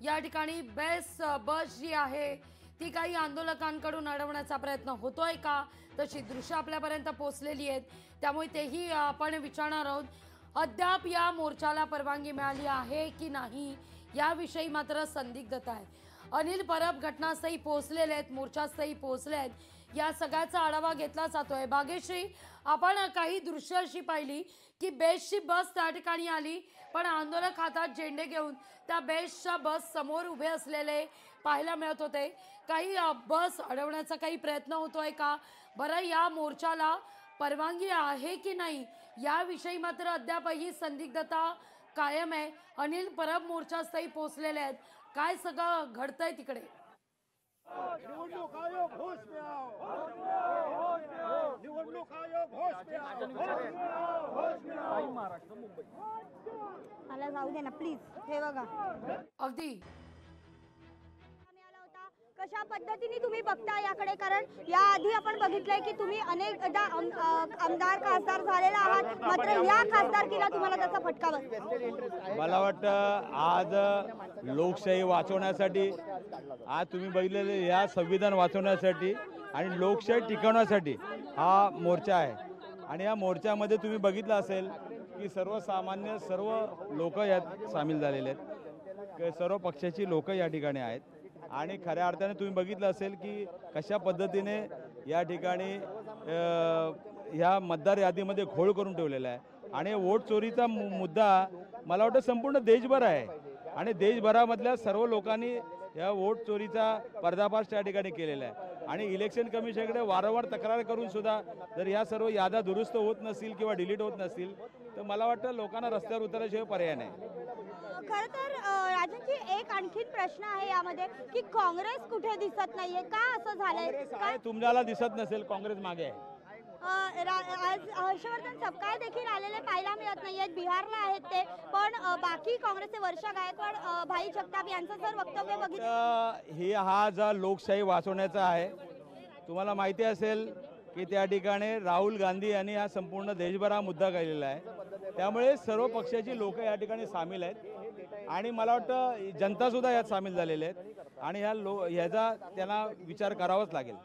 या ठिकाणी बस जी आहे ती काही आंदोलकांकडून अडवण्याचा प्रयत्न होतोय का, तशी दृश्य आपल्यापर्यंत पोहोचलेली आहेत, त्यामुळे तेही आपण विचारणार आहोत। अद्याप या मोर्चाला परवानगी मिळाली आहे की नाही याविषयी मात्र संदिग्धता आहे। अनिल परब घटनास्थळी पोहोचलेले आहेत, मोर्चास्थळी पोहोचले आहेत, या सगळ्याचा आढावा घेतला जातोय। भाग्यश्री, आपण काही दृश्य अशी पाहिली की बेस्टची बस त्या ठिकाणी आली, पण आंदोलक हातात झेंडे घेऊन त्या बेस्टच्या बस समोर उभे असलेले पाहायला मिळत होते। काही बस अडवण्याचा काही प्रयत्न होतोय का, बरं या मोर्चाला परवानगी आहे की नाही याविषयी मात्र अद्यापही संदिग्धता कायम आहे। अनिल परब मोर्चास्थळी पोहोचलेले आहेत, काय सगळं घडतंय तिकडे? निवडणूक आयोग होश में आओ, निवडणूक आयोग होश में आओ, महाराष्ट्र मुंबई मला जाऊ दे ना प्लीज। हे बघा अगदी कशा पद्धतीने तुम्ही बघता याकडे, कारण या आधी आपण बघितलंय की तुम्ही अनेकदा आमदार खासदार झालेला आहात, मात्र या खासदारकीला तुम्हाला त्याचा फटका बसतो। मला वाटतं आज लोकशाही वाचवण्यासाठी, आज तुम्ही बघितलेले या संविधान वाचवण्यासाठी आणि लोकशाही टिकवण्यासाठी हा मोर्चा आहे। आणि या मोर्चामध्ये तुम्ही बघितलं असेल की सर्वसामान्य सर्व लोक यात सामील झालेले आहेत, सर्व पक्षाची लोक या ठिकाणी आहेत। आणि खऱ्या अर्थाने तुम्ही बघितलं असेल की कशा पद्धतीने या ठिकाणी ह्या मतदार यादीमध्ये घोळ करून ठेवलेला आहे। आणि वोट चोरीचा मुद्दा मला वाटतं संपूर्ण देशभर आहे, आणि देशभरामधल्या सर्व लोकांनी या वोट चोरीचा पर्दाफाश त्या ठिकाणी केलेला आहे। आणि इलेक्शन कमिशनकडे वारंवार तक्रार करून सुद्धा जर या सर्व याद्या दुरुस्त होत नसतील किंवा डिलीट होत नसतील तर मला वाटतं लोकांना रस्त्यावर उतरल्याशिवाय पर्याय नाही। खरं तर राजनजी, एक आणखीन प्रश्न आहे यामध्ये की काँग्रेस कुठे दिसत नाहीये, का असं झालंय? काय तुम्हाला दिसत नसेल, काँग्रेस मागे आहे। आज हर्षवर्धन सपकाळ देखील आलेले पाहायला मिळत नाहीयेत, बिहारला आहेत ते, पण बाकी काँग्रेसचे वर्षा गायकवाड, भाई जगताप यांचं जर वक्तव्य बघितलं, हे हा जो लोकशाही वाचवण्याचा आहे, तुम्हाला माहिती असेल की त्या ठिकाणी राहुल गांधी यांनी हा संपूर्ण देशभर हा मुद्दा केलेला आहे। त्यामुळे सर्व पक्षाची लोक या ठिकाणी सामील आहेत, आणि मला वाटतं जनता सुद्धा यात सामील झालेले आहेत, आणि ह्याचा त्यांना विचार करावाच लागेल।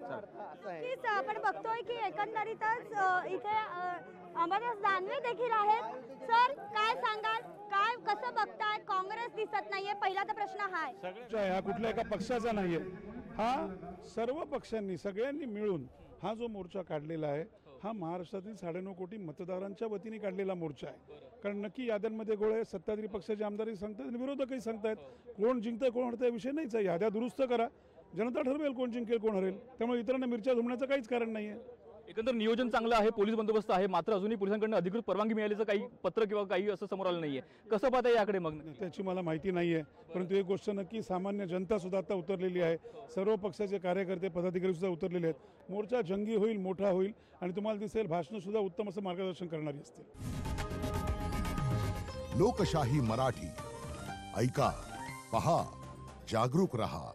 नक्कीच आपण बघतोय की एकंदरीतच इथे अंबादास दानवे देखील आहेत। सर, काय सांगाल, काय कसं बघताय? काँग्रेस दिसत नाहीये, पहिला तर प्रश्न हा आहे। हा कुठल्या एका पक्षाचा नाहीये, हा सर्व पक्षांनी सगळ्यांनी मिळून हा जो मोर्चा काढलेला आहे हा महाराष्ट्रातील 9.5 कोटी मतदारांच्या वतीने काढलेला मोर्चा आहे। कारण नक्की याद्यांमध्ये गोळ आहे, सत्ताधारी पक्षाचे आमदारही सांगतात आणि विरोधकही सांगतात, कोण जिंकतं कोण हरतं विषय नाहीच आहे। याद्या दुरुस्त करा, जनता ठरवेल कोण जिंकेल कोण हरेल, त्यामुळे इतरांना मिरच्या झुमण्याचं काहीच कारण नाही आहे। एकंदर नियोजन चांगलं आहे, पोलीस बंदोबस्त आहे, मात्र अजूनही पोलिसांकडून अधिकृत परवानगी मिळाल्याचं काही पत्र किंवा काही असं समोर आलं नाहीये। कसं पाहता याकडे? मग त्याची मला माहिती नाही आहे, परंतु एक गोष्ट नक्की, सामान्य जनता सुद्धा आता उतरलेली आहे, सर्व पक्षाचे कार्यकर्ते पदाधिकारी सुद्धा उतरलेले आहेत। मोर्चा जंगी होईल, मोठा होईल, आणि तुम्हाला दिसेल भाषणं सुद्धा उत्तम असं मार्गदर्शन करणारी असतील। लोकशाही मराठी ऐका, पहा, जागरूक रहा।